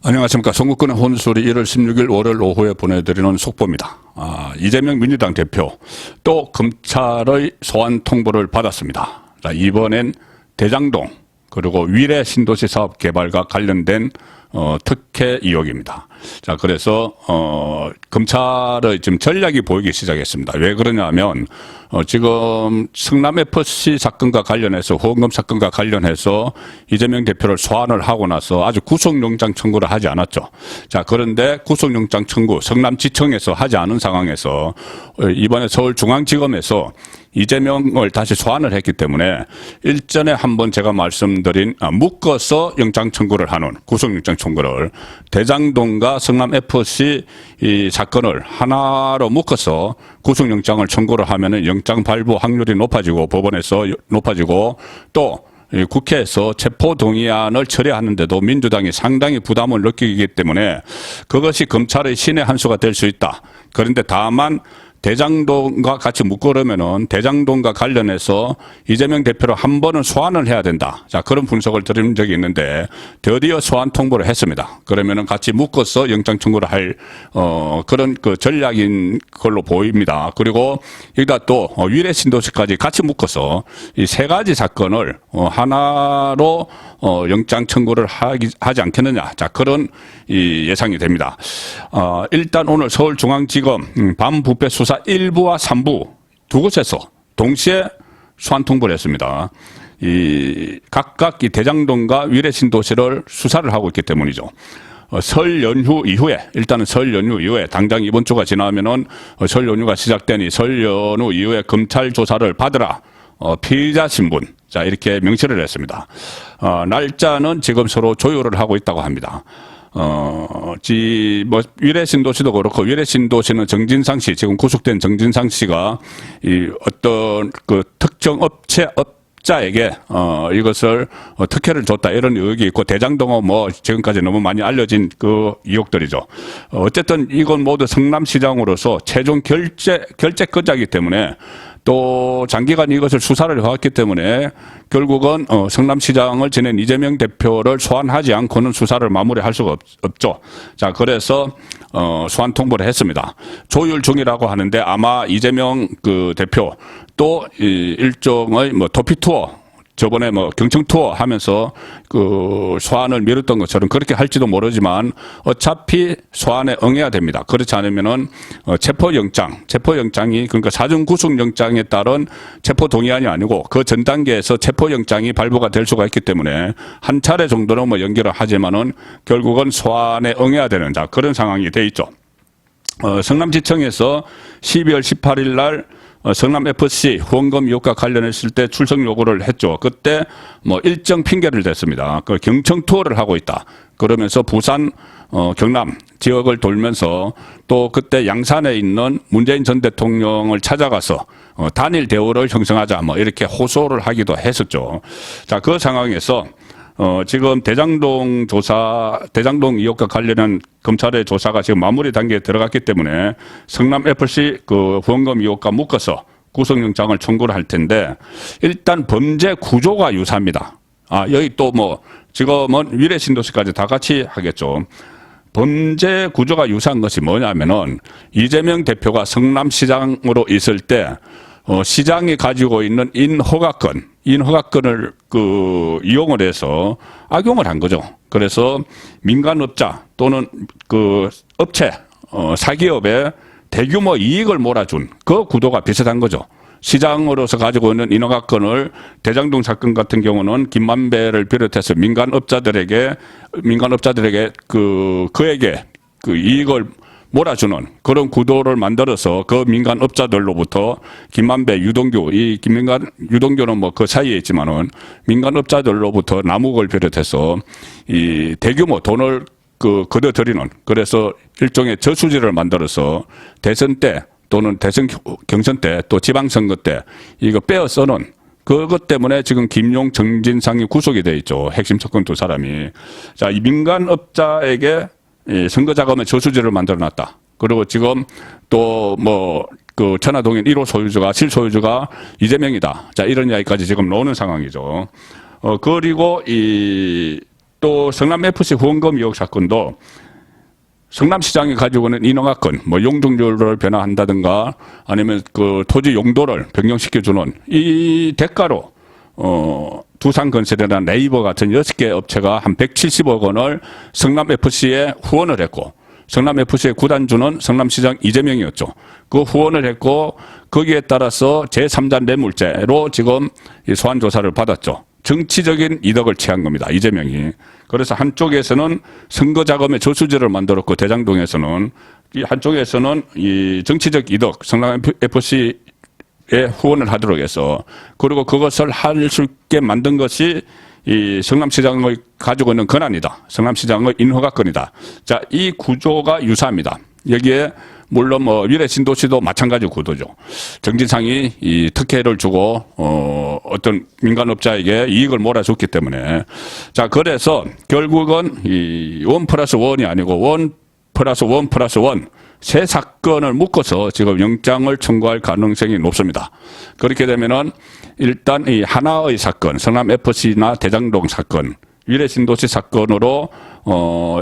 안녕하십니까. 송국근의 혼술이 1월 16일 월요일 오후에 보내드리는 속보입니다. 이재명 민주당 대표 또 검찰의 소환 통보를 받았습니다. 자, 이번엔 대장동 그리고 위례 신도시 사업 개발과 관련된 특혜 의혹입니다. 자, 그래서 검찰의 지금 전략이 보이기 시작했습니다. 왜 그러냐면 지금 성남FC 사건과 관련해서 후원금 사건과 관련해서 이재명 대표를 소환을 하고 나서 아주 구속영장 청구를 하지 않았죠. 자, 그런데 구속영장 청구 성남지청에서 하지 않은 상황에서 이번에 서울중앙지검에서 이재명을 다시 소환을 했기 때문에 일전에 한번 제가 말씀드린 묶어서 영장 청구를 하는 구속영장 청구를 대장동과 성남FC 이 사건을 하나로 묶어서 구속영장을 청구를 하면은 영장 발부 확률이 높아지고 법원에서 높아지고 또 국회에서 체포동의안을 처리하는데도 민주당이 상당히 부담을 느끼기 때문에 그것이 검찰의 신의 한 수가 될 수 있다. 그런데 다만 대장동과 같이 묶으려면은 대장동과 관련해서 이재명 대표를 한 번은 소환을 해야 된다. 자, 그런 분석을 드린 적이 있는데 드디어 소환 통보를 했습니다. 그러면은 같이 묶어서 영장 청구를 할 그런 그 전략인 걸로 보입니다. 그리고 여기다 또 위례 신도시까지 같이 묶어서 이 세 가지 사건을 하나로 영장 청구를 하지 않겠느냐. 자, 그런 이 예상이 됩니다. 일단 오늘 서울중앙지검 반부패 수사 1부와 3부 두 곳에서 동시에 소환 통보를 했습니다. 각각 이 대장동과 위례 신도시를 수사를 하고 있기 때문이죠. 설 연휴 이후에 일단은 설 연휴 이후에 당장 이번 주가 지나면은 설 연휴가 시작되니 설 연휴 이후에 검찰 조사를 받으라. 피의자 신분. 자, 이렇게 명시를 했습니다. 날짜는 지금 서로 조율을 하고 있다고 합니다. 위례 신도시도 그렇고, 위례 신도시는 정진상 씨, 지금 구속된 정진상 씨가 어떤 그 특정 업자에게 이것을 특혜를 줬다 이런 의혹이 있고, 대장동은 뭐 지금까지 너무 많이 알려진 그 의혹들이죠. 어쨌든 이건 모두 성남시장으로서 최종 결재권자이기 때문에 또 장기간 이것을 수사를 해왔기 때문에 결국은 성남시장을 지낸 이재명 대표를 소환하지 않고는 수사를 마무리할 수가 없죠. 자, 그래서 소환 통보를 했습니다. 조율 중이라고 하는데 아마 이재명 그 대표 또 일종의 뭐 도피 투어, 저번에 뭐 경청 투어 하면서 그 소환을 미뤘던 것처럼 그렇게 할지도 모르지만 어차피 소환에 응해야 됩니다. 그렇지 않으면은 체포영장이 그러니까 사전 구속영장에 따른 체포동의안이 아니고 그 전 단계에서 체포영장이 발부가 될 수가 있기 때문에 한 차례 정도는 뭐 연기를 하지만은 결국은 소환에 응해야 되는 자 그런 상황이 돼 있죠. 성남지청에서 12월 18일 날 성남FC 후원금 의혹과 관련했을 때 출석 요구를 했죠. 그때 뭐 일정 핑계를 댔습니다. 그 경청 투어를 하고 있다. 그러면서 부산, 경남 지역을 돌면서 또 그때 양산에 있는 문재인 전 대통령을 찾아가서 단일 대우를 형성하자 뭐 이렇게 호소를 하기도 했었죠. 자, 그 상황에서 지금 대장동 의혹과 관련한 검찰의 조사가 지금 마무리 단계에 들어갔기 때문에 성남FC 그 후원금 의혹과 묶어서 구속영장을 청구를 할 텐데 일단 범죄 구조가 유사합니다. 여기 또 뭐 지금은 위례 신도시까지 다 같이 하겠죠. 범죄 구조가 유사한 것이 뭐냐면은 이재명 대표가 성남시장으로 있을 때 시장이 가지고 있는 인허가권을 이용을 해서 악용을 한 거죠. 그래서 민간업자 또는 그 업체, 사기업에 대규모 이익을 몰아준 그 구도가 비슷한 거죠. 시장으로서 가지고 있는 인허가권을 대장동 사건 같은 경우는 김만배를 비롯해서 민간업자들에게 그에게 그 이익을 몰아주는 그런 구도를 만들어서 그 민간업자들로부터 김만배, 유동규는 뭐 그 사이에 있지만은 민간업자들로부터 남욱을 비롯해서 이 대규모 돈을 거둬들이는 그래서 일종의 저수지를 만들어서 대선 때 또는 대선 경선 때 또 지방선거 때 이거 빼어 써는 그것 때문에 지금 김용, 정진상이 구속이 돼 있죠. 핵심 사건 두 사람이. 자, 이 민간업자에게 선거 자금의 저수지를 만들어 놨다. 그리고 지금 또 뭐 그 천화동인 1호 소유주가 실소유주가 이재명이다. 자, 이런 이야기까지 지금 나오는 상황이죠. 그리고 또 성남FC 후원금 의혹 사건도 성남시장이 가지고 있는 인허가권, 뭐 용적률을 변화한다든가 아니면 그 토지 용도를 변경시켜주는 이 대가로 두산건설이나 네이버 같은 6개 업체가 한 170억 원을 성남FC에 후원을 했고 성남FC의 구단주는 성남시장 이재명이었죠. 그 후원을 했고 거기에 따라서 제3자 뇌물죄로 지금 소환조사를 받았죠. 정치적인 이득을 취한 겁니다. 이재명이. 그래서 한쪽에서는 선거자금의 저수지를 만들었고 대장동에서는 이 한쪽에서는 이 정치적 이득 성남FC에 후원을 하도록 해서 그리고 그것을 할 수 있게 만든 것이 이 성남시장의 가지고 있는 권한이다. 성남시장의 인허가권이다. 자, 이 구조가 유사합니다. 여기에 물론 뭐 미래신도시도 마찬가지 구도죠. 정진상이 이 특혜를 주고 어떤 민간업자에게 이익을 몰아줬기 때문에 자 그래서 결국은 이 1+1이 아니고 1+1+1 세 사건을 묶어서 지금 영장을 청구할 가능성이 높습니다. 그렇게 되면은 일단 이 하나의 사건, 성남FC나 대장동 사건, 미래신도시 사건으로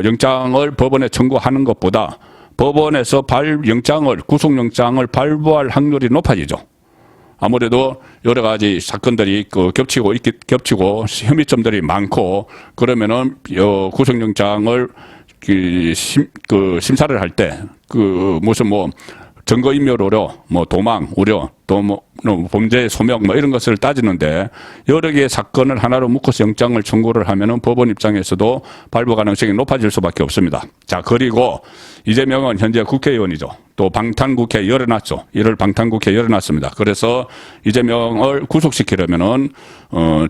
영장을 법원에 청구하는 것보다 법원에서 구속영장을 발부할 확률이 높아지죠. 아무래도 여러 가지 사건들이 겹치고 혐의점들이 많고 그러면은 구속영장을 심사를 할 때 무슨 뭐 증거인멸 우려, 뭐 도망 우려, 또 뭐 범죄 소명 뭐 이런 것을 따지는데 여러 개의 사건을 하나로 묶어서 영장을 청구를 하면은 법원 입장에서도 발부 가능성이 높아질 수밖에 없습니다. 자, 그리고 이재명은 현재 국회의원이죠. 또 방탄국회 열어놨죠. 이를 방탄국회 열어놨습니다. 그래서 이재명을 구속시키려면은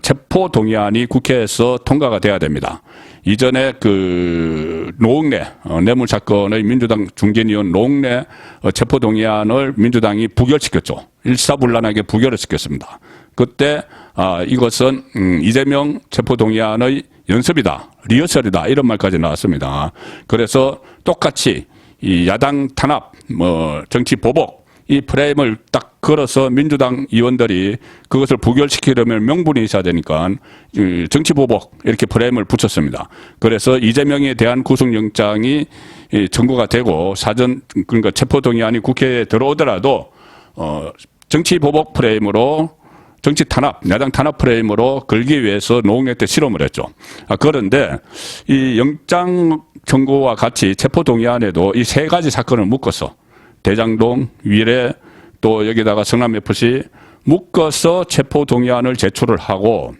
체포 동의안이 국회에서 통과가 돼야 됩니다. 이전에 그 노웅래 뇌물 사건의 민주당 중진위원 노웅래 체포 동의안을 민주당이 부결시켰죠. 일사불란하게 부결을 시켰습니다. 그때 이것은 이재명 체포 동의안의 연습이다, 리허설이다 이런 말까지 나왔습니다. 그래서 똑같이 이 야당 탄압, 뭐 정치 보복 이 프레임을 딱 걸어서 민주당 의원들이 그것을 부결시키려면 명분이 있어야 되니까 정치 보복 이렇게 프레임을 붙였습니다. 그래서 이재명에 대한 구속영장이 청구가 되고 그러니까 체포동의안이 국회에 들어오더라도 정치 보복 프레임으로 정치 탄압, 야당 탄압 프레임으로 걸기 위해서 노웅래 때 실험을 했죠. 그런데 이 영장 청구와 같이 체포동의안에도 이 세 가지 사건을 묶어서 대장동, 위례, 또 여기다가 성남FC 묶어서 체포동의안을 제출을 하고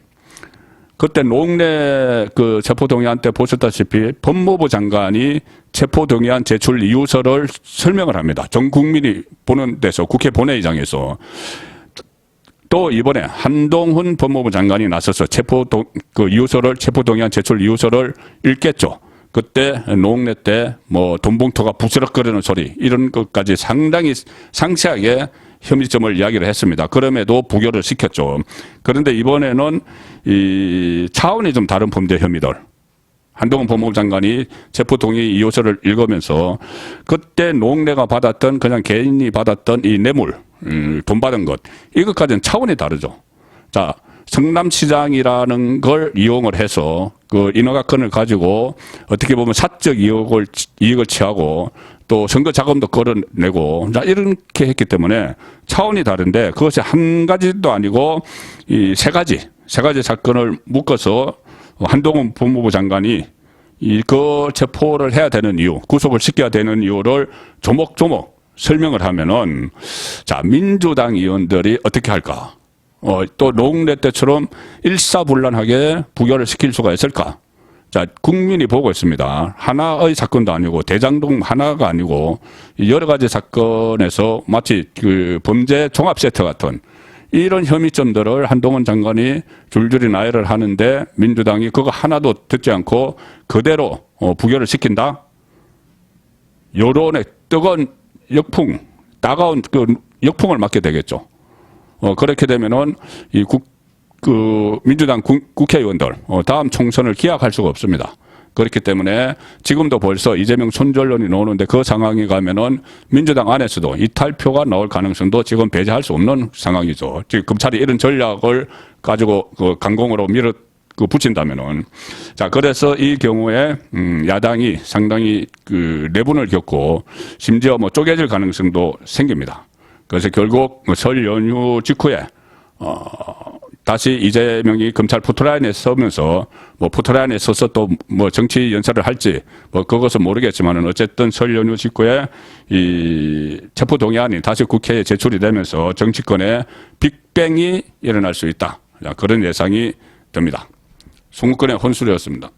그때 노웅래 그 체포동의안 때 보셨다시피 법무부 장관이 체포동의안 제출 이유서를 설명을 합니다. 전 국민이 보는 데서 국회 본회의장에서 또 이번에 한동훈 법무부 장관이 나서서 체포동의안 제출 이유서를 읽겠죠. 그때 노웅래 때 뭐 돈봉투가 부스럭거리는 소리 이런 것까지 상당히 상세하게 혐의점을 이야기를 했습니다. 그럼에도 부결을 시켰죠. 그런데 이번에는 이 차원이 좀 다른 범죄 혐의들. 한동훈 법무부 장관이 체포동의 이유서를 읽으면서 그때 노웅래가 받았던 그냥 개인이 받았던 이 뇌물, 돈 받은 것 이것까지는 차원이 다르죠. 자, 성남시장이라는 걸 이용을 해서 그 인허가권을 가지고 어떻게 보면 사적 이익을 취하고 또 선거 자금도 끌어내고 이렇게 했기 때문에 차원이 다른데 그것이 한 가지도 아니고 이 세 가지 사건을 묶어서 한동훈 법무부 장관이 그 체포를 해야 되는 이유, 구속을 시켜야 되는 이유를 조목조목 설명을 하면은 자, 민주당 의원들이 어떻게 할까? 또 노웅래 때처럼 일사불란하게 부결을 시킬 수가 있을까? 자, 국민이 보고 있습니다. 하나의 사건도 아니고 대장동 하나가 아니고 여러 가지 사건에서 마치 그 범죄 종합 세트 같은 이런 혐의점들을 한동훈 장관이 줄줄이 나열을 하는데 민주당이 그거 하나도 듣지 않고 그대로 부결을 시킨다? 여론의 뜨거운 역풍, 따가운 그 역풍을 맞게 되겠죠. 그렇게 되면은 민주당 국회의원들 다음 총선을 기약할 수가 없습니다. 그렇기 때문에 지금도 벌써 이재명 손절론이 나오는데 그 상황이 가면은 민주당 안에서도 이탈표가 나올 가능성도 지금 배제할 수 없는 상황이죠. 지금 검찰이 이런 전략을 가지고 그 강공으로 붙인다면은. 자, 그래서 이 경우에, 야당이 상당히 그 내분을 겪고 심지어 뭐 쪼개질 가능성도 생깁니다. 그래서 결국 설 연휴 직후에, 다시 이재명이 검찰 포트라인에 서면서 뭐 포트라인에 서서 또 뭐 정치 연설을 할지 뭐 그것은 모르겠지만은 어쨌든 설 연휴 직후에 이 체포 동의안이 다시 국회에 제출이 되면서 정치권에 빅뱅이 일어날 수 있다. 그런 예상이 됩니다. 송국권의 혼술이었습니다.